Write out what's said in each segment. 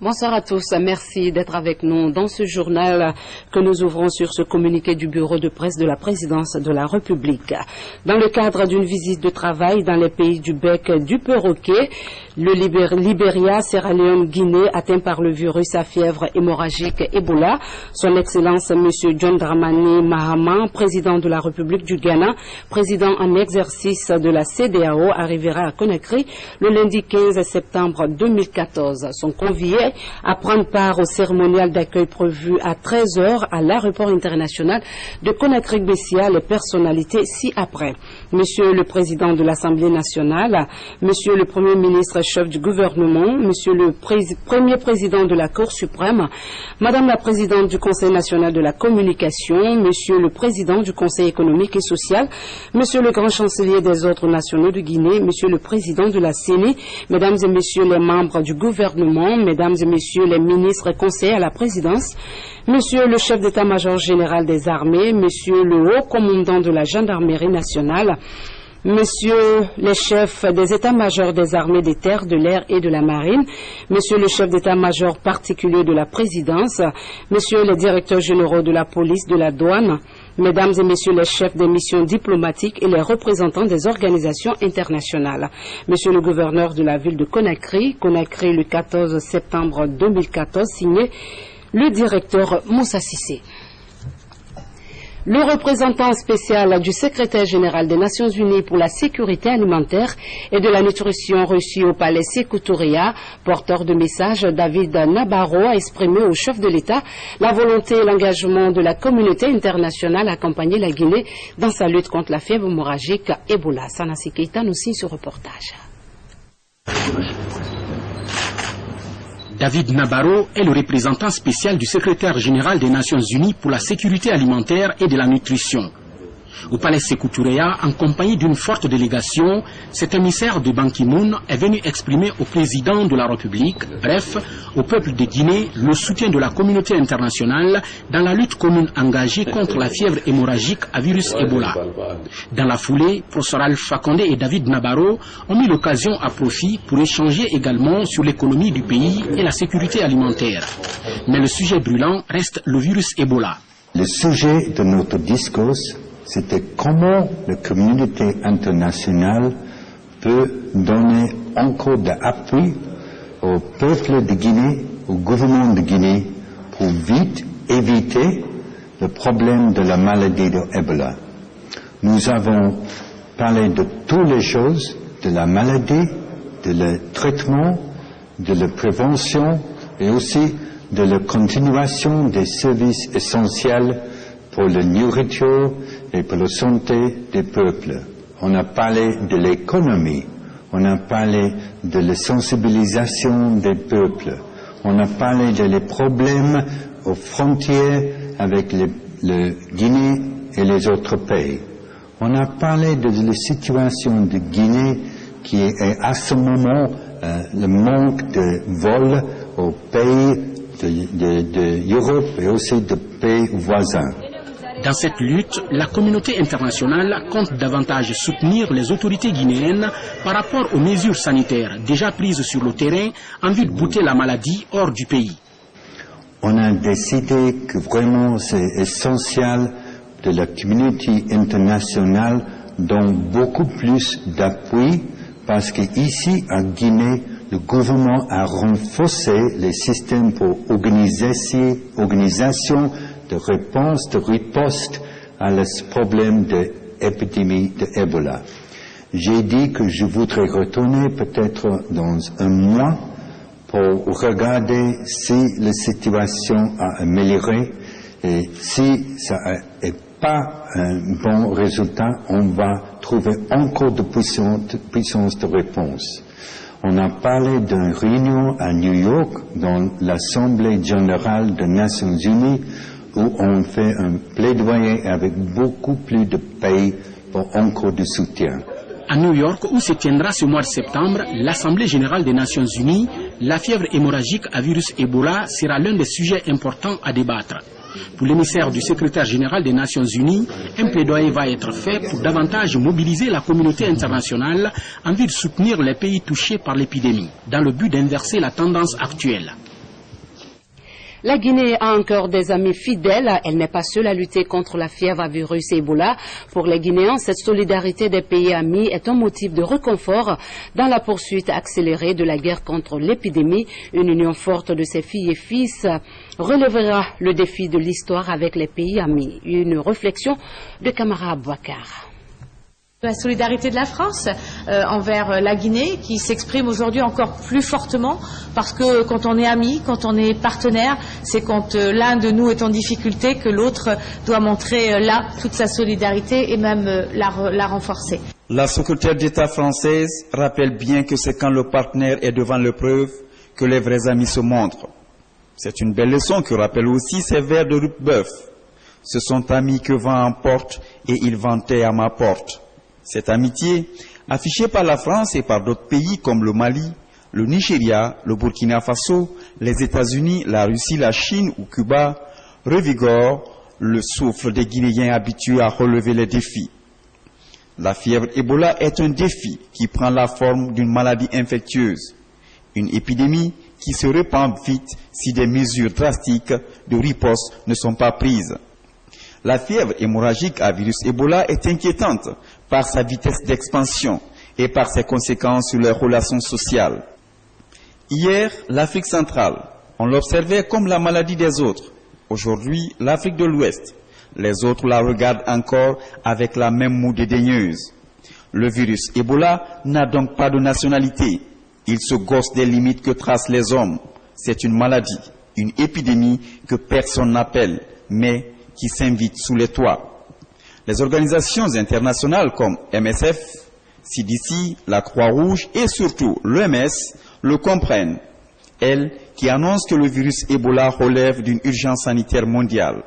Bonsoir à tous, merci d'être avec nous dans ce journal que nous ouvrons sur ce communiqué du bureau de presse de la présidence de la République. Dans le cadre d'une visite de travail dans les pays du bec du perroquet, le Libéria, Sierra Leone, Guinée, atteint par le virus à fièvre hémorragique Ebola. Son Excellence M. John Dramani Mahama, président de la République du Ghana, président en exercice de la CEDEAO, arrivera à Conakry le lundi 15 septembre 2014. Sont conviés à prendre part au cérémonial d'accueil prévu à 13h à l'aéroport international de Conakry-Bessia, les personnalités ci-après. Monsieur le Président de l'Assemblée nationale, Monsieur le Premier ministre chef du gouvernement, Monsieur le Premier Président de la Cour suprême, Madame la Présidente du Conseil national de la communication, Monsieur le Président du Conseil économique et social, Monsieur le Grand Chancelier des ordres nationaux de Guinée, Monsieur le Président de la CENI, Mesdames et Messieurs les membres du gouvernement, Mesdames et Messieurs les ministres et conseillers à la présidence, Monsieur le chef d'état-major général des armées, Monsieur le haut commandant de la gendarmerie nationale, Monsieur les chefs des états-majors des armées des terres, de l'air et de la marine, Monsieur le chef d'état-major particulier de la présidence, Monsieur les directeurs généraux de la police, de la douane, Mesdames et Messieurs les chefs des missions diplomatiques et les représentants des organisations internationales, Monsieur le gouverneur de la ville de Conakry, Conakry le 14 septembre 2014, signé le directeur Moussa Cissé. Le représentant spécial du secrétaire général des Nations Unies pour la sécurité alimentaire et de la nutrition reçu au palais Sékou Touréa, porteur de message David Nabarro, a exprimé au chef de l'État la volonté et l'engagement de la communauté internationale à accompagner la Guinée dans sa lutte contre la fièvre hémorragique Ebola. Sanassi Keita nous signe ce reportage. David Nabarro est le représentant spécial du secrétaire général des Nations Unies pour la sécurité alimentaire et de la nutrition. Au palais Sékou Touréa, en compagnie d'une forte délégation, cet émissaire de Ban Ki-moon est venu exprimer au président de la République, bref, au peuple de Guinée, le soutien de la communauté internationale dans la lutte commune engagée contre la fièvre hémorragique à virus Ebola. Dans la foulée, professeur Alpha Condé et David Nabarro ont mis l'occasion à profit pour échanger également sur l'économie du pays et la sécurité alimentaire. Mais le sujet brûlant reste le virus Ebola. Le sujet de notre discours, c'était comment la communauté internationale peut donner encore de l'appui au peuple de Guinée, au gouvernement de Guinée, pour vite éviter le problème de la maladie de Ebola. Nous avons parlé de toutes les choses, de la maladie, de le traitement, de la prévention et aussi de la continuation des services essentiels pour la nourriture et pour la santé des peuples. On a parlé de l'économie, on a parlé de la sensibilisation des peuples, on a parlé des problèmes aux frontières avec la Guinée et les autres pays. On a parlé de la situation de Guinée qui est à ce moment le manque de vols aux pays d'Europe et aussi de pays voisins. Dans cette lutte, la communauté internationale compte davantage soutenir les autorités guinéennes par rapport aux mesures sanitaires déjà prises sur le terrain en vue de bouter la maladie hors du pays. On a décidé que vraiment c'est essentiel que la communauté internationale donne beaucoup plus d'appui parce qu'ici à Guinée, le gouvernement a renforcé les systèmes pour organisation de réponse, de riposte à ce problème de l'épidémie de Ebola. J'ai dit que je voudrais retourner peut-être dans un mois pour regarder si la situation a amélioré et si ça n'est pas un bon résultat, on va trouver encore de puissance de réponse. On a parlé d'une réunion à New York dans l'Assemblée générale des Nations Unies où on fait un plaidoyer avec beaucoup plus de pays pour encore de soutien. À New York, où se tiendra ce mois de septembre l'Assemblée générale des Nations Unies, la fièvre hémorragique à virus Ebola sera l'un des sujets importants à débattre. Pour l'émissaire du secrétaire général des Nations Unies, un plaidoyer va être fait pour davantage mobiliser la communauté internationale en vue de soutenir les pays touchés par l'épidémie, dans le but d'inverser la tendance actuelle. La Guinée a encore des amis fidèles. Elle n'est pas seule à lutter contre la fièvre à virus Ebola. Pour les Guinéens, cette solidarité des pays amis est un motif de réconfort dans la poursuite accélérée de la guerre contre l'épidémie. Une union forte de ses filles et fils relèvera le défi de l'histoire avec les pays amis. Une réflexion de Kamara Abouakar. La solidarité de la France envers la Guinée qui s'exprime aujourd'hui encore plus fortement parce que quand on est ami, quand on est partenaire, c'est quand l'un de nous est en difficulté que l'autre doit montrer là toute sa solidarité et même la renforcer. La secrétaire d'État française rappelle bien que c'est quand le partenaire est devant l'épreuve que les vrais amis se montrent. C'est une belle leçon que rappellent aussi ces vers de Rudebeuf. Ce sont amis que vent emporte et ils vantaient à ma porte. Cette amitié, affichée par la France et par d'autres pays comme le Mali, le Nigeria, le Burkina Faso, les États-Unis, la Russie, la Chine ou Cuba, revigore le souffle des Guinéens habitués à relever les défis. La fièvre Ebola est un défi qui prend la forme d'une maladie infectieuse, une épidémie qui se répand vite si des mesures drastiques de riposte ne sont pas prises. La fièvre hémorragique à virus Ebola est inquiétante par sa vitesse d'expansion et par ses conséquences sur les relations sociales. Hier, l'Afrique centrale, on l'observait comme la maladie des autres. Aujourd'hui, l'Afrique de l'Ouest, les autres la regardent encore avec la même moue dédaigneuse. Le virus Ebola n'a donc pas de nationalité. Il se gosse des limites que tracent les hommes. C'est une maladie, une épidémie que personne n'appelle, mais qui s'invite sous les toits. Les organisations internationales comme MSF, CDC, la Croix-Rouge et surtout l'OMS le comprennent, elles qui annoncent que le virus Ebola relève d'une urgence sanitaire mondiale.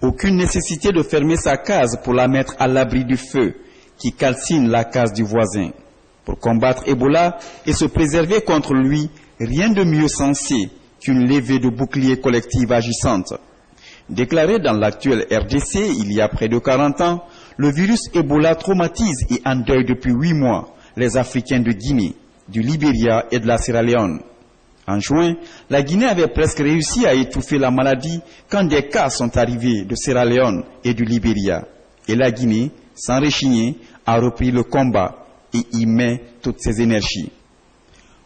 Aucune nécessité de fermer sa case pour la mettre à l'abri du feu qui calcine la case du voisin. Pour combattre Ebola et se préserver contre lui, rien de mieux sensé qu'une levée de boucliers collective agissante. Déclaré dans l'actuel RDC il y a près de 40 ans, le virus Ebola traumatise et endeuille depuis 8 mois les Africains de Guinée, du Libéria et de la Sierra Leone. En juin, la Guinée avait presque réussi à étouffer la maladie quand des cas sont arrivés de Sierra Leone et du Libéria. Et la Guinée, sans rechigner, a repris le combat et y met toutes ses énergies.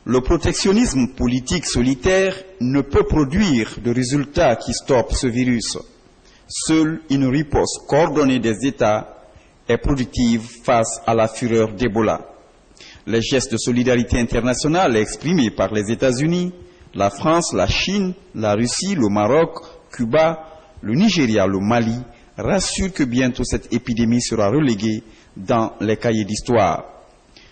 Le protectionnisme politique solitaire ne peut produire de résultats qui stoppent ce virus. Seule une riposte coordonnée des États est productive face à la fureur d'Ebola. Les gestes de solidarité internationale exprimés par les États-Unis, la France, la Chine, la Russie, le Maroc, Cuba, le Nigeria, le Mali rassurent que bientôt cette épidémie sera reléguée dans les cahiers d'histoire.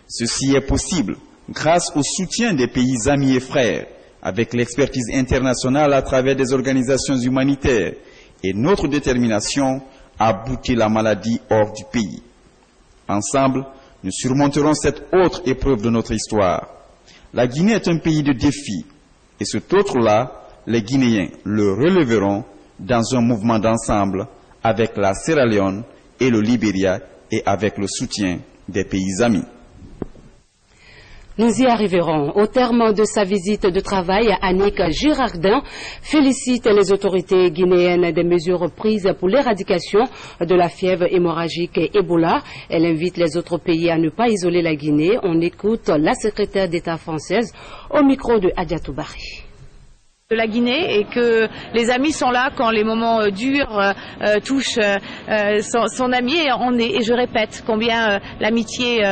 Ceci est possible grâce au soutien des pays amis et frères, avec l'expertise internationale à travers des organisations humanitaires et notre détermination à bouter la maladie hors du pays. Ensemble, nous surmonterons cette autre épreuve de notre histoire. La Guinée est un pays de défis, et cet autre-là, les Guinéens le relèveront dans un mouvement d'ensemble avec la Sierra Leone et le Libéria et avec le soutien des pays amis. Nous y arriverons. Au terme de sa visite de travail, Annick Girardin félicite les autorités guinéennes des mesures prises pour l'éradication de la fièvre hémorragique et Ebola. Elle invite les autres pays à ne pas isoler la Guinée. On écoute la secrétaire d'État française au micro de Adiatou Bari. De la Guinée et que les amis sont là quand les moments durs touchent son ami et je répète combien l'amitié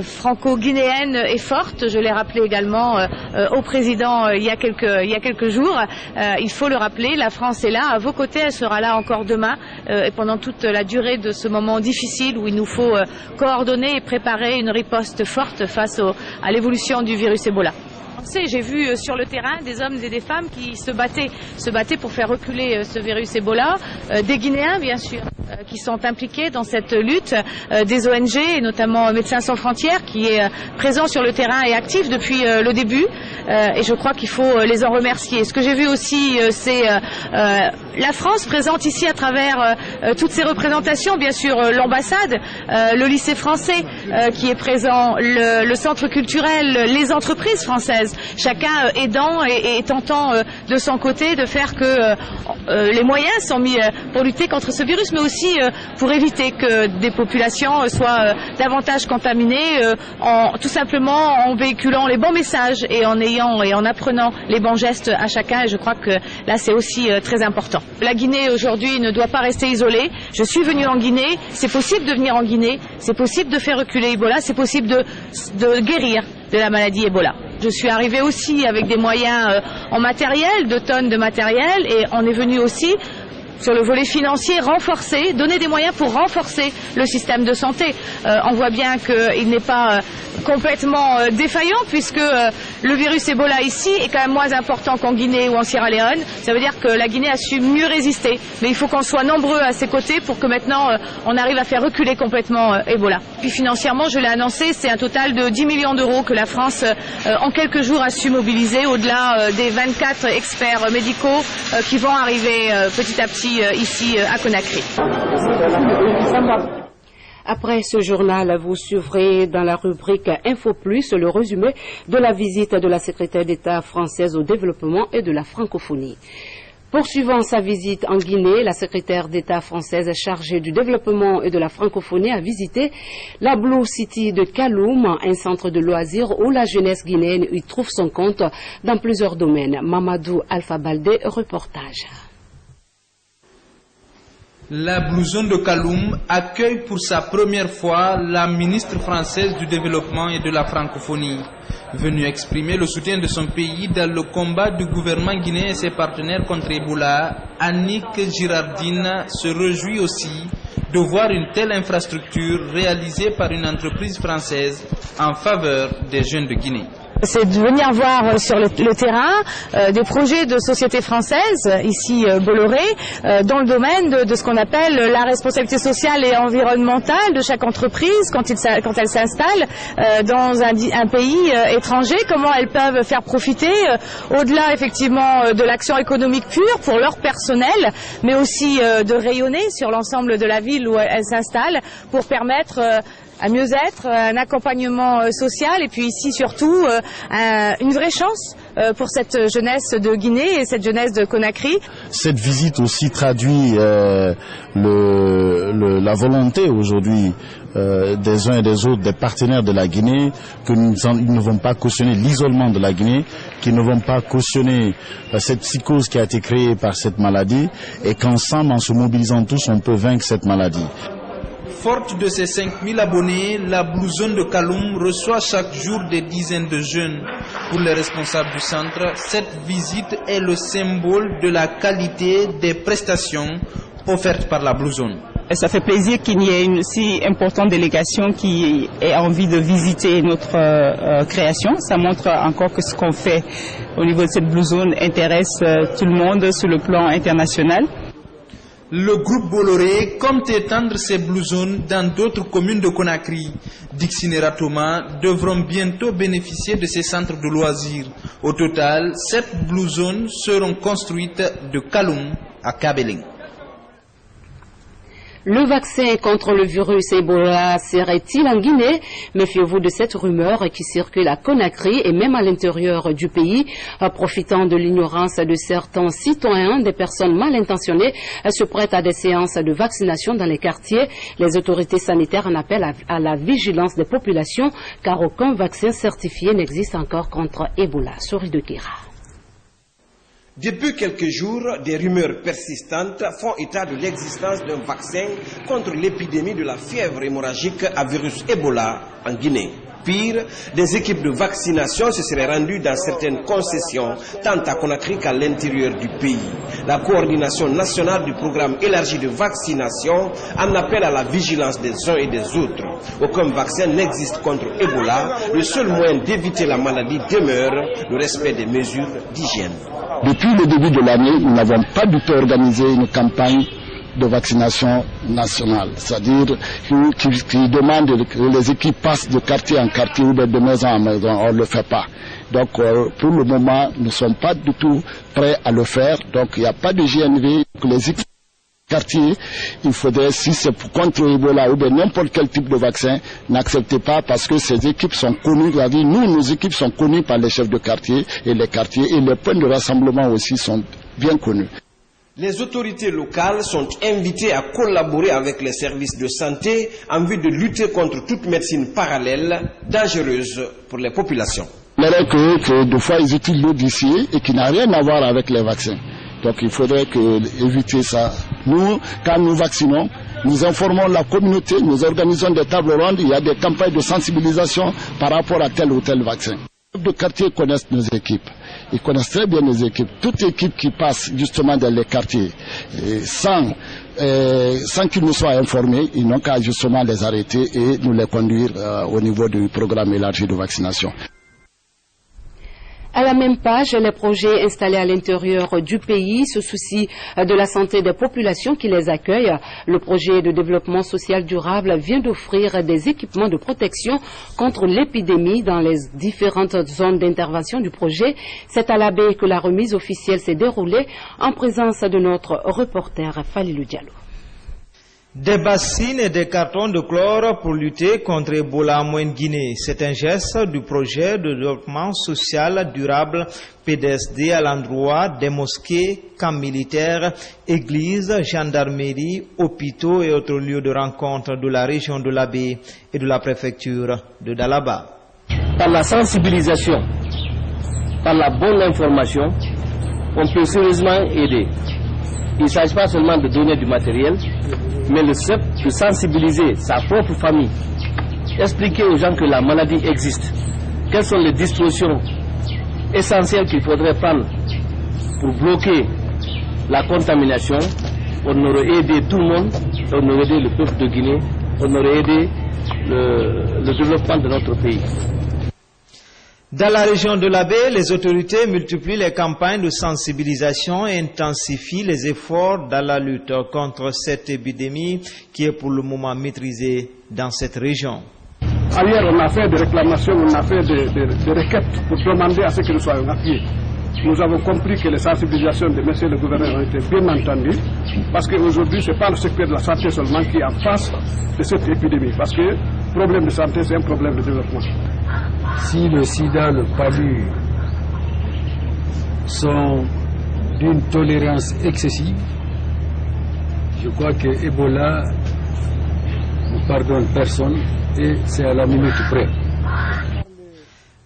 franco-guinéenne est forte. Je l'ai rappelé également au président il y a quelques jours. Il faut le rappeler, la France est là à vos côtés, elle sera là encore demain et pendant toute la durée de ce moment difficile où il nous faut coordonner et préparer une riposte forte face à l'évolution du virus Ebola. J'ai vu sur le terrain des hommes et des femmes qui se battaient pour faire reculer ce virus Ebola, des Guinéens bien sûr. qui sont impliqués dans cette lutte, des ONG et notamment Médecins sans frontières qui est présent sur le terrain et actif depuis le début et je crois qu'il faut les en remercier. Ce que j'ai vu aussi c'est la France présente ici à travers toutes ces représentations, bien sûr l'ambassade, le lycée français qui est présent, le centre culturel, les entreprises françaises, chacun aidant et tentant de son côté de faire que les moyens sont mis pour lutter contre ce virus, mais aussi pour éviter que des populations soient davantage contaminées, tout simplement en véhiculant les bons messages et en apprenant les bons gestes à chacun. Et je crois que là c'est aussi très important. La Guinée aujourd'hui ne doit pas rester isolée. Je suis venue en Guinée, c'est possible de venir en Guinée, c'est possible de faire reculer Ebola, c'est possible de guérir de la maladie Ebola. Je suis arrivée aussi avec des moyens en matériel, 2 tonnes de matériel, et on est venu aussi sur le volet financier renforcer, donner des moyens pour renforcer le système de santé. On voit bien qu'il n'est pas complètement défaillant puisque le virus Ebola ici est quand même moins important qu'en Guinée ou en Sierra Leone. Ça veut dire que la Guinée a su mieux résister. Mais il faut qu'on soit nombreux à ses côtés pour que maintenant on arrive à faire reculer complètement Ebola. Puis financièrement, je l'ai annoncé, c'est un total de 10 millions d'euros que la France en quelques jours a su mobiliser au-delà des 24 experts médicaux qui vont arriver petit à petit ici à Conakry. Après ce journal, vous suivrez dans la rubrique Info Plus le résumé de la visite de la secrétaire d'État française au développement et de la francophonie. Poursuivant sa visite en Guinée, la secrétaire d'État française chargée du développement et de la francophonie a visité la Blue City de Kaloum, un centre de loisirs où la jeunesse guinéenne y trouve son compte dans plusieurs domaines. Mamadou Alpha Baldé, reportage. La Blue Zone de Kaloum accueille pour sa première fois la ministre française du développement et de la francophonie. Venue exprimer le soutien de son pays dans le combat du gouvernement guinéen et ses partenaires contre Ebola, Annick Girardine se réjouit aussi de voir une telle infrastructure réalisée par une entreprise française en faveur des jeunes de Guinée. C'est de venir voir sur le terrain des projets de sociétés françaises, ici Bolloré, dans le domaine de ce qu'on appelle la responsabilité sociale et environnementale de chaque entreprise quand elle s'installe dans un pays étranger, comment elles peuvent faire profiter, au-delà effectivement de l'action économique pure pour leur personnel, mais aussi de rayonner sur l'ensemble de la ville où elles s'installent pour permettre un mieux-être, un accompagnement social et puis ici surtout une vraie chance pour cette jeunesse de Guinée et cette jeunesse de Conakry. Cette visite aussi traduit la volonté aujourd'hui des uns et des autres, des partenaires de la Guinée, que ils ne vont pas cautionner l'isolement de la Guinée, qu'ils ne vont pas cautionner cette psychose qui a été créée par cette maladie et qu'ensemble, en se mobilisant tous, on peut vaincre cette maladie. Forte de ses 5000 abonnés, la Blue Zone de Kaloum reçoit chaque jour des dizaines de jeunes. Pour les responsables du centre, cette visite est le symbole de la qualité des prestations offertes par la Blue Zone. Ça fait plaisir qu'il y ait une si importante délégation qui ait envie de visiter notre création. Ça montre encore que ce qu'on fait au niveau de cette Blue Zone intéresse tout le monde sur le plan international. Le groupe Bolloré compte étendre ses Blue Zones dans d'autres communes de Conakry. Dixine et Ratoma devront bientôt bénéficier de ces centres de loisirs. Au total, 7 Blue Zones seront construites de Kaloum à Kabeling. Le vaccin contre le virus Ebola serait-il en Guinée? Méfiez-vous de cette rumeur qui circule à Conakry et même à l'intérieur du pays. Profitant de l'ignorance de certains citoyens, des personnes mal intentionnées se prêtent à des séances de vaccination dans les quartiers. Les autorités sanitaires en appellent à la vigilance des populations car aucun vaccin certifié n'existe encore contre Ebola. Souris de Kira. Depuis quelques jours, des rumeurs persistantes font état de l'existence d'un vaccin contre l'épidémie de la fièvre hémorragique à virus Ebola en Guinée. Pire, des équipes de vaccination se seraient rendues dans certaines concessions, tant à Conakry qu'à l'intérieur du pays. La coordination nationale du programme élargi de vaccination en appelle à la vigilance des uns et des autres. Aucun vaccin n'existe contre Ebola. Le seul moyen d'éviter la maladie demeure le respect des mesures d'hygiène. Depuis le début de l'année, nous n'avons pas du tout organisé une campagne de vaccination nationale, c'est-à-dire qui demande que les équipes passent de quartier en quartier ou de maison en maison. On ne le fait pas. Donc pour le moment, nous ne sommes pas du tout prêts à le faire. Donc il n'y a pas de GNV. Les équipes quartier, il faudrait, si c'est contre Ebola ou bien n'importe quel type de vaccin, n'acceptez pas parce que ces équipes sont connues. Nos équipes sont connues par les chefs de quartier et les quartiers et les points de rassemblement aussi sont bien connus. Les autorités locales sont invitées à collaborer avec les services de santé en vue de lutter contre toute médecine parallèle dangereuse pour les populations. Il faudrait que des fois ils utilisent l'eau d'ici et qui n'a rien à voir avec les vaccins. Donc il faudrait éviter ça. Nous, quand nous vaccinons, nous informons la communauté, nous organisons des tables rondes, il y a des campagnes de sensibilisation par rapport à tel ou tel vaccin. Les chefs de quartier connaissent nos équipes. Ils connaissent très bien nos équipes. Toute équipe qui passe justement dans les quartiers sans qu'ils nous soient informés, ils n'ont qu'à justement les arrêter et nous les conduire au niveau du programme élargi de vaccination. À la même page, les projets installés à l'intérieur du pays se soucient de la santé des populations qui les accueillent. Le projet de développement social durable vient d'offrir des équipements de protection contre l'épidémie dans les différentes zones d'intervention du projet. C'est à l'Abbé que la remise officielle s'est déroulée en présence de notre reporter Falilou Diallo. Des bassines et des cartons de chlore pour lutter contre Ebola en Guinée. C'est un geste du projet de développement social durable PDSD à l'endroit des mosquées, camps militaires, églises, gendarmeries, hôpitaux et autres lieux de rencontre de la région de l'Abbé et de la préfecture de Dalaba. Par la sensibilisation, par la bonne information, on peut sérieusement aider. Il ne s'agit pas seulement de donner du matériel, mais le fait de sensibiliser sa propre famille, expliquer aux gens que la maladie existe, quelles sont les dispositions essentielles qu'il faudrait prendre pour bloquer la contamination. On aurait aidé tout le monde, on aurait aidé le peuple de Guinée, on aurait aidé le développement de notre pays. Dans la région de l'Abbé, les autorités multiplient les campagnes de sensibilisation et intensifient les efforts dans la lutte contre cette épidémie qui est pour le moment maîtrisée dans cette région. Ailleurs, on a fait des réclamations, on a fait des requêtes pour demander à ce que nous soyons appuyés. Nous avons compris que les sensibilisations de messieurs le gouverneur ont été bien entendues parce qu'aujourd'hui, ce n'est pas le secteur de la santé seulement qui est en face de cette épidémie parce que le problème de santé, c'est un problème de développement. Si le sida, le palu sont d'une tolérance excessive, je crois que Ebola ne pardonne personne et c'est à la minute près.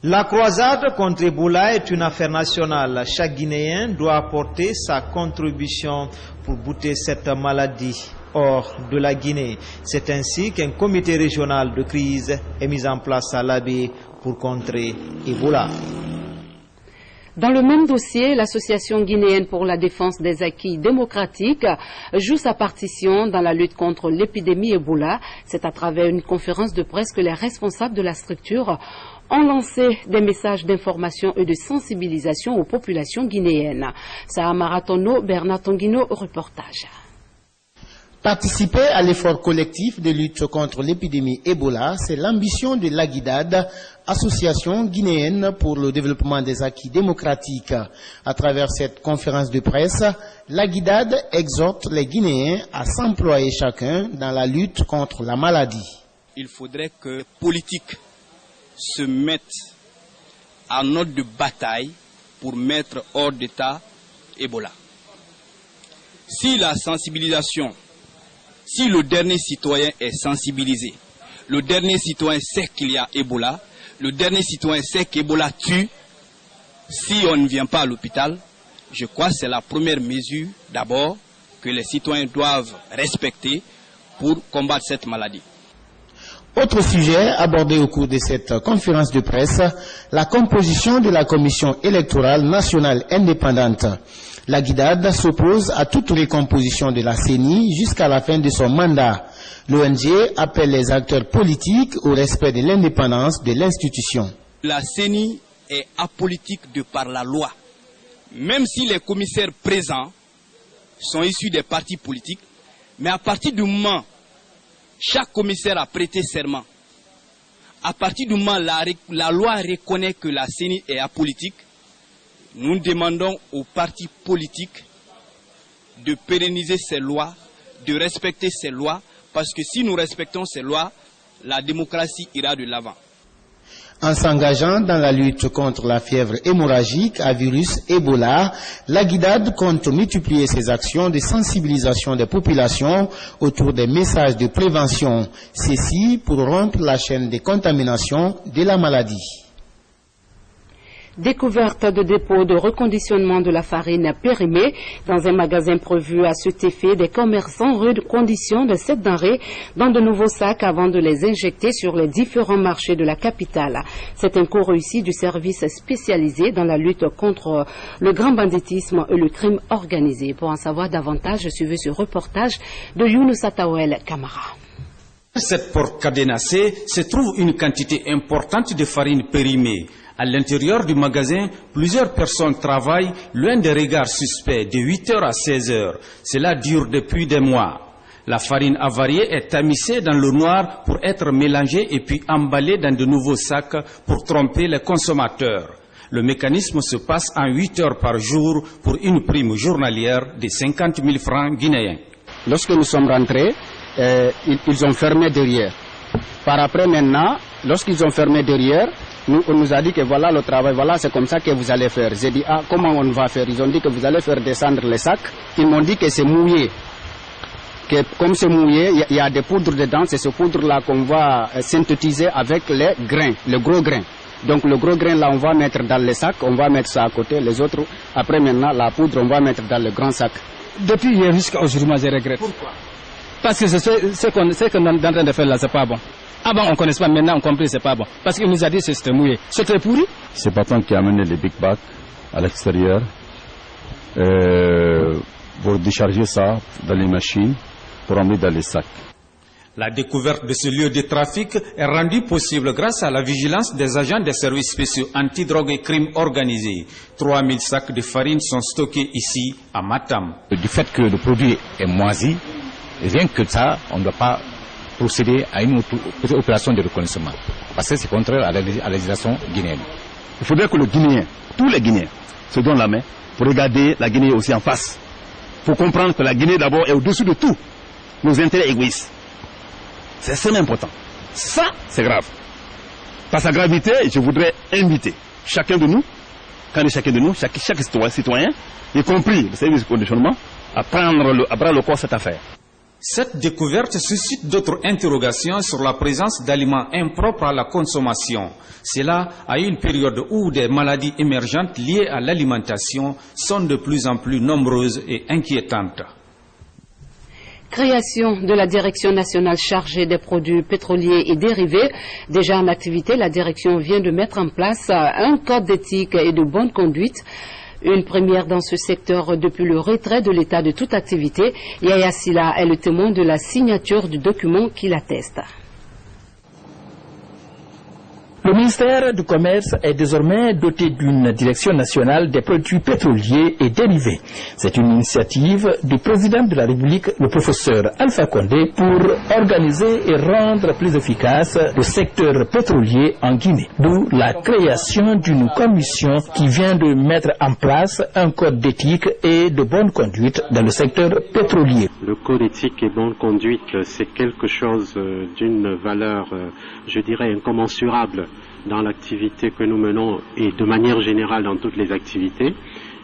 La croisade contre Ebola est une affaire nationale. Chaque Guinéen doit apporter sa contribution pour bouter cette maladie hors de la Guinée. C'est ainsi qu'un comité régional de crise est mis en place à l'Abbé pour contrer Ebola. Dans le même dossier, l'Association guinéenne pour la défense des acquis démocratiques joue sa partition dans la lutte contre l'épidémie Ebola. C'est à travers une conférence de presse que les responsables de la structure ont lancé des messages d'information et de sensibilisation aux populations guinéennes. Sahamara Tono, Bernard Tonguino, reportage. Participer à l'effort collectif de lutte contre l'épidémie Ebola, c'est l'ambition de l'Aguidad, Association guinéenne pour le développement des acquis démocratiques. À travers cette conférence de presse, l'Aguidad exhorte les Guinéens à s'employer chacun dans la lutte contre la maladie. Il faudrait que les politiques se mettent en ordre de bataille pour mettre hors d'état Ebola. Si la sensibilisation, si le dernier citoyen est sensibilisé, le dernier citoyen sait qu'il y a Ebola, le dernier citoyen sait qu'Ebola tue, si on ne vient pas à l'hôpital, je crois que c'est la première mesure d'abord que les citoyens doivent respecter pour combattre cette maladie. Autre sujet abordé au cours de cette conférence de presse, la composition de la Commission électorale nationale indépendante. L'Aguidad s'oppose à toute recomposition de la CENI jusqu'à la fin de son mandat. L'ONG appelle les acteurs politiques au respect de l'indépendance de l'institution. La CENI est apolitique de par la loi. Même si les commissaires présents sont issus des partis politiques, Mais à partir du moment où chaque commissaire a prêté serment, à partir du moment où la loi reconnaît que la CENI est apolitique, nous demandons aux partis politiques de pérenniser ces lois, de respecter ces lois, parce que si nous respectons ces lois, la démocratie ira de l'avant. En s'engageant dans la lutte contre la fièvre hémorragique à virus Ebola, l'Aguidad compte multiplier ses actions de sensibilisation des populations autour des messages de prévention, ceci pour rompre la chaîne de contamination de la maladie. Découverte de dépôts de reconditionnement de la farine périmée dans un magasin prévu à cet effet. Des commerçants reconditionnent cette denrée dans de nouveaux sacs avant de les injecter sur les différents marchés de la capitale. C'est un coup réussi du service spécialisé dans la lutte contre le grand banditisme et le crime organisé. Pour en savoir davantage, suivez ce reportage de Younous Atawel Kamara. Cette porte cadenassée se trouve une quantité importante de farine périmée. À l'intérieur du magasin, plusieurs personnes travaillent loin des regards suspects de 8h à 16h. Cela dure depuis des mois. La farine avariée est tamisée dans le noir pour être mélangée et puis emballée dans de nouveaux sacs pour tromper les consommateurs. Le mécanisme se passe en 8 heures par jour pour une prime journalière de 50 000 francs guinéens. Lorsque nous sommes rentrés, ils ont fermé derrière. Par après maintenant, lorsqu'ils ont fermé derrière, on nous a dit que voilà le travail, voilà c'est comme ça que vous allez faire. J'ai dit comment on va faire? Ils ont dit que vous allez faire descendre les sacs. Ils m'ont dit que c'est mouillé. Que comme c'est mouillé, il y a des poudres dedans, c'est ce poudre-là qu'on va synthétiser avec les grains, le gros grain. Donc le gros grain là on va mettre dans les sacs, on va mettre ça à côté, les autres, après maintenant la poudre on va mettre dans le grand sac. Depuis hier jusqu'à aujourd'hui, moi je regrette. Pourquoi? Parce que ce qu'on est en train de faire là, c'est pas bon. Avant on ne connaissait pas, maintenant on comprend c'est pas bon. Parce qu'il nous a dit que c'était mouillé. C'était pourri. C'est Patron qui a amené les big bags à l'extérieur pour décharger ça dans les machines, pour emmener dans les sacs. La découverte de ce lieu de trafic est rendue possible grâce à la vigilance des agents des services spéciaux anti-drogue et crimes organisés. 3000 sacs de farine sont stockés ici à Matam. Du fait que le produit est moisi, rien que ça, on ne doit pas procéder à une opération de reconnaissance. Parce que c'est contraire à la législation guinéenne. Il faudrait que le Guinéen, tous les Guinéens, se donnent la main pour regarder la Guinée aussi en face. Il faut comprendre que la Guinée d'abord est au-dessus de tout nos intérêts égoïstes. C'est extrêmement important. Ça, c'est grave. Par sa gravité, je voudrais inviter chacun de nous, chaque citoyen, y compris le service de conditionnement, à prendre à bras le corps cette affaire. Cette découverte suscite d'autres interrogations sur la présence d'aliments impropres à la consommation. Cela à une période où des maladies émergentes liées à l'alimentation sont de plus en plus nombreuses et inquiétantes. Création de la Direction nationale chargée des produits pétroliers et dérivés. Déjà en activité, la direction vient de mettre en place un code d'éthique et de bonne conduite. Une première dans ce secteur depuis le retrait de l'état de toute activité. Yaya Silla est le témoin de la signature du document qui l'atteste. Le ministère du Commerce est désormais doté d'une direction nationale des produits pétroliers et dérivés. C'est une initiative du président de la République, le professeur Alpha Condé, pour organiser et rendre plus efficace le secteur pétrolier en Guinée. D'où la création d'une commission qui vient de mettre en place un code d'éthique et de bonne conduite dans le secteur pétrolier. Le code d'éthique et bonne conduite, c'est quelque chose d'une valeur, je dirais, incommensurable dans l'activité que nous menons et de manière générale dans toutes les activités.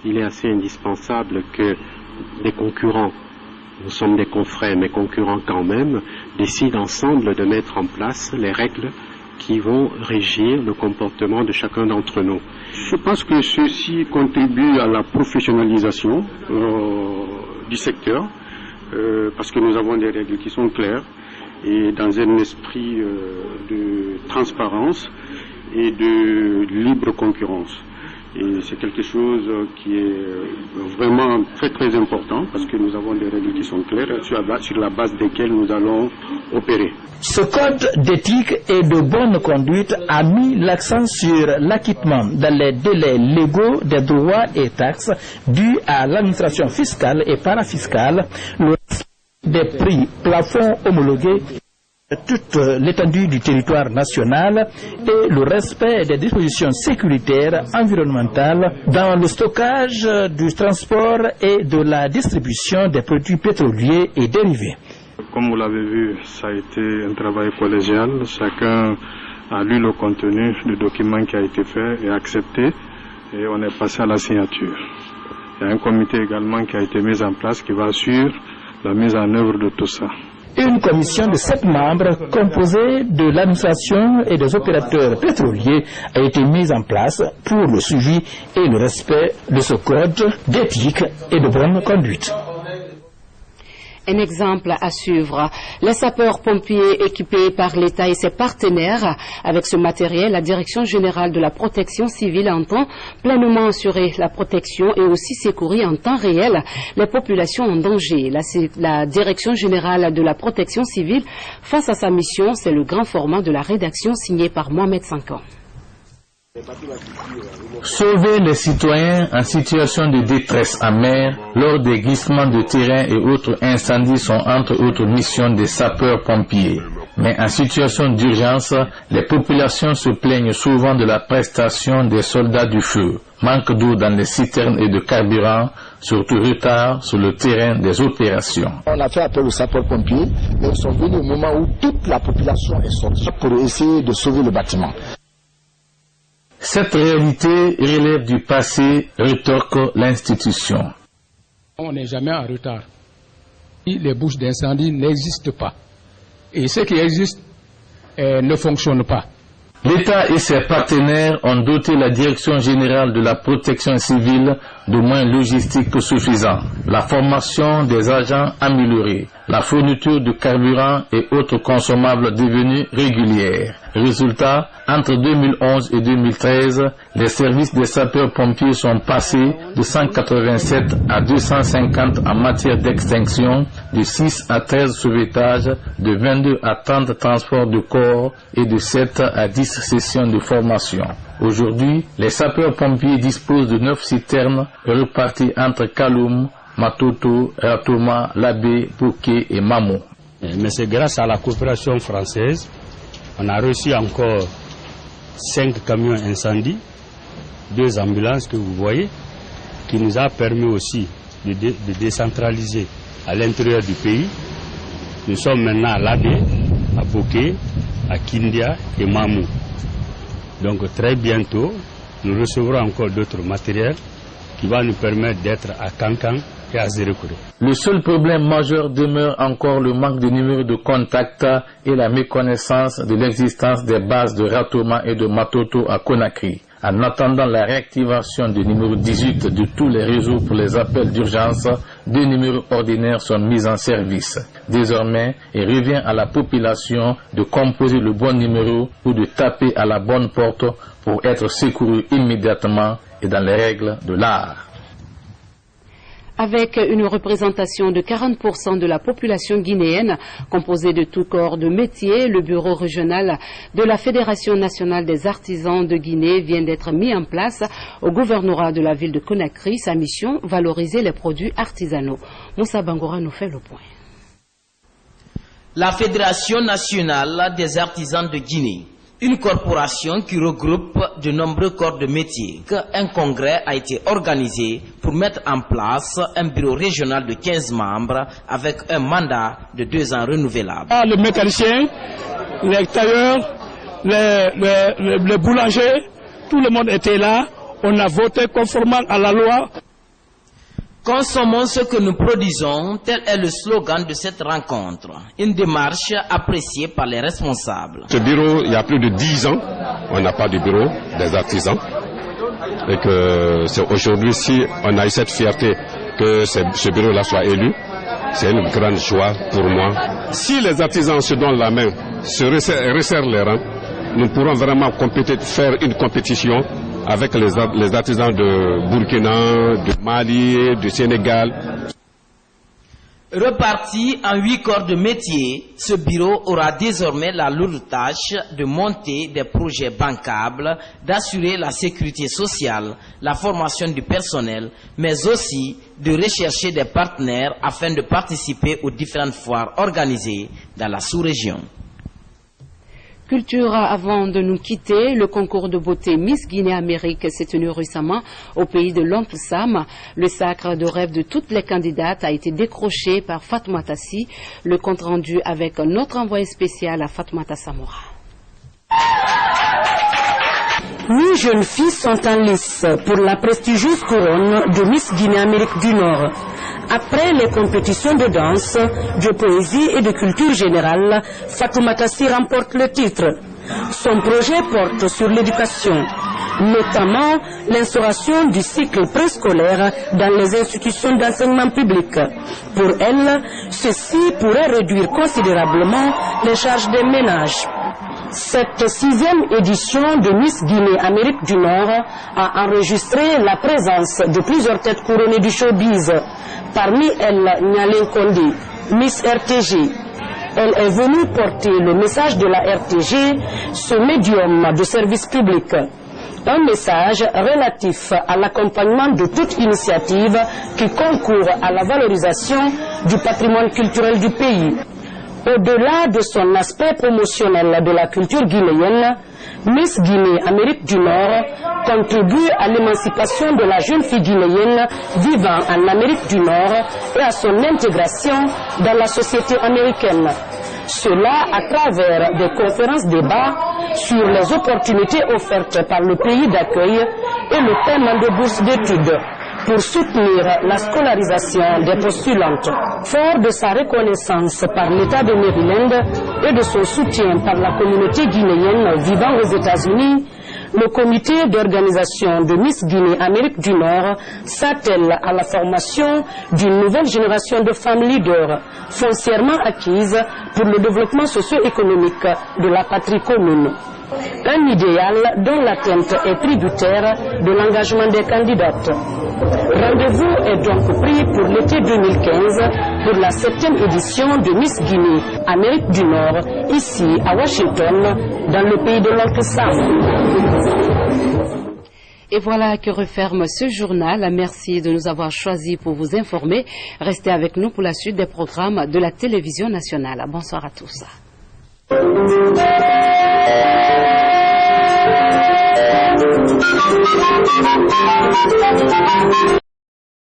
Il est assez indispensable que les concurrents, nous sommes des confrères mais concurrents quand même, décident ensemble de mettre en place les règles qui vont régir le comportement de chacun d'entre nous. Je pense que ceci contribue à la professionnalisation du secteur parce que nous avons des règles qui sont claires et dans un esprit de transparence et de libre concurrence. Et c'est quelque chose qui est vraiment très très important parce que nous avons des règles qui sont claires sur la base desquelles nous allons opérer. Ce code d'éthique et de bonne conduite a mis l'accent sur l'acquittement dans les délais légaux des droits et taxes dus à l'administration fiscale et parafiscale, le des prix plafonds homologués toute l'étendue du territoire national et le respect des dispositions sécuritaires environnementales dans le stockage, du transport et de la distribution des produits pétroliers et dérivés. Comme vous l'avez vu, ça a été un travail collégial. Chacun a lu le contenu du document qui a été fait et accepté et on est passé à la signature. Il y a un comité également qui a été mis en place qui va assurer la mise en œuvre de tout ça. Une commission de 7 membres composée de l'administration et des opérateurs pétroliers a été mise en place pour le suivi et le respect de ce code d'éthique et de bonne conduite. Un exemple à suivre. Les sapeurs-pompiers équipés par l'État et ses partenaires. Avec ce matériel, la Direction générale de la protection civile entend pleinement assurer la protection et aussi secourir en temps réel les populations en danger. La Direction générale de la protection civile, face à sa mission, c'est le grand format de la rédaction signée par Mohamed Sankan. Sauver les citoyens en situation de détresse en mer lors des glissements de terrain et autres incendies sont entre autres missions des sapeurs-pompiers. Mais en situation d'urgence, les populations se plaignent souvent de la prestation des soldats du feu. Manque d'eau dans les citernes et de carburant, surtout retard sur le terrain des opérations. On a fait appel aux sapeurs-pompiers, mais ils sont venus au moment où toute la population est sortie pour essayer de sauver le bâtiment. Cette réalité relève du passé, rétorque l'institution. On n'est jamais en retard. Les bouches d'incendie n'existent pas. Et ce qui existe ne fonctionne pas. L'État et ses partenaires ont doté la Direction générale de la protection civile de moyens logistiques suffisants, la formation des agents améliorée, la fourniture de carburant et autres consommables devenus régulières. Résultat, entre 2011 et 2013, les services des sapeurs-pompiers sont passés de 187 à 250 en matière d'extinction, de 6 à 13 sauvetages, de 22 à 30 transports de corps et de 7 à 10 sessions de formation. Aujourd'hui, les sapeurs-pompiers disposent de 9 citernes reparties entre Kaloum, Matoto, Ratoma, Labé, Bouquet et Mamou. Mais c'est grâce à la coopération française, on a reçu encore 5 camions incendie, 2 ambulances que vous voyez, qui nous a permis aussi de décentraliser à l'intérieur du pays. Nous sommes maintenant à Labé, à Bouquet, à Kindia et Mamou. Donc très bientôt, nous recevrons encore d'autres matériels qui vont nous permettre d'être à Kankan et à Zérekouré. Le seul problème majeur demeure encore le manque de numéros de contact et la méconnaissance de l'existence des bases de Ratoma et de Matoto à Conakry. En attendant la réactivation du numéro 18 de tous les réseaux pour les appels d'urgence, 2 numéros ordinaires sont mis en service. Désormais, il revient à la population de composer le bon numéro ou de taper à la bonne porte pour être secouru immédiatement et dans les règles de l'art. Avec une représentation de 40% de la population guinéenne, composée de tout corps de métier, le bureau régional de la Fédération nationale des artisans de Guinée vient d'être mis en place au gouvernorat de la ville de Conakry. Sa mission, valoriser les produits artisanaux. Moussa Bangora nous fait le point. La Fédération nationale des artisans de Guinée, une corporation qui regroupe de nombreux corps de métier. Un congrès a été organisé pour mettre en place un bureau régional de 15 membres avec un mandat de 2 ans renouvelable. Les mécaniciens, les tailleurs, les boulangers, tout le monde était là. On a voté conformément à la loi. Consommons ce que nous produisons, tel est le slogan de cette rencontre. Une démarche appréciée par les responsables. Ce bureau, il y a plus de 10 ans, on n'a pas de bureau des artisans. Et que c'est aujourd'hui, si on a eu cette fierté que ce bureau-là soit élu, c'est une grande joie pour moi. Si les artisans se donnent la main, se resserrent les rangs, nous pourrons vraiment faire une compétition avec les artisans de Burkina, de Mali, du Sénégal. Reparti en 8 corps de métier, ce bureau aura désormais la lourde tâche de monter des projets bancables, d'assurer la sécurité sociale, la formation du personnel, mais aussi de rechercher des partenaires afin de participer aux différentes foires organisées dans la sous-région. Culture, avant de nous quitter, le concours de beauté Miss Guinée-Amérique s'est tenu récemment au pays de l'Oncle Sam. Le sacre de rêve de toutes les candidates a été décroché par Fatoumata Sy. Le compte rendu avec notre envoyé spécial à Fatoumata Samora. 8 jeunes filles sont en lice pour la prestigieuse couronne de Miss Guinée-Amérique du Nord. Après les compétitions de danse, de poésie et de culture générale, Fatoumata Sy remporte le titre. Son projet porte sur l'éducation, notamment l'instauration du cycle préscolaire dans les institutions d'enseignement public. Pour elle, ceci pourrait réduire considérablement les charges des ménages. Cette 6e édition de Miss Guinée-Amérique du Nord a enregistré la présence de plusieurs têtes couronnées du showbiz. Parmi elles, Nyalin Kondé, Miss RTG. Elle est venue porter le message de la RTG, ce médium de service public. Un message relatif à l'accompagnement de toute initiative qui concourt à la valorisation du patrimoine culturel du pays. Au-delà de son aspect promotionnel de la culture guinéenne, Miss Guinée-Amérique du Nord contribue à l'émancipation de la jeune fille guinéenne vivant en Amérique du Nord et à son intégration dans la société américaine. Cela à travers des conférences-débats sur les opportunités offertes par le pays d'accueil et le paiement de bourses d'études pour soutenir la scolarisation des postulantes. Fort de sa reconnaissance par l'État de Maryland et de son soutien par la communauté guinéenne vivant aux États-Unis, le comité d'organisation de Miss Guinée-Amérique du Nord s'attelle à la formation d'une nouvelle génération de femmes leaders, foncièrement acquises pour le développement socio-économique de la patrie commune. Un idéal dont l'atteinte est tributaire de l'engagement des candidates. Rendez-vous est donc pris pour l'été 2015 pour la 7e édition de Miss Guinée-Amérique du Nord, ici à Washington, dans le pays de l'Oncle Sam. Et voilà que referme ce journal. Merci de nous avoir choisis pour vous informer. Restez avec nous pour la suite des programmes de la télévision nationale. Bonsoir à tous.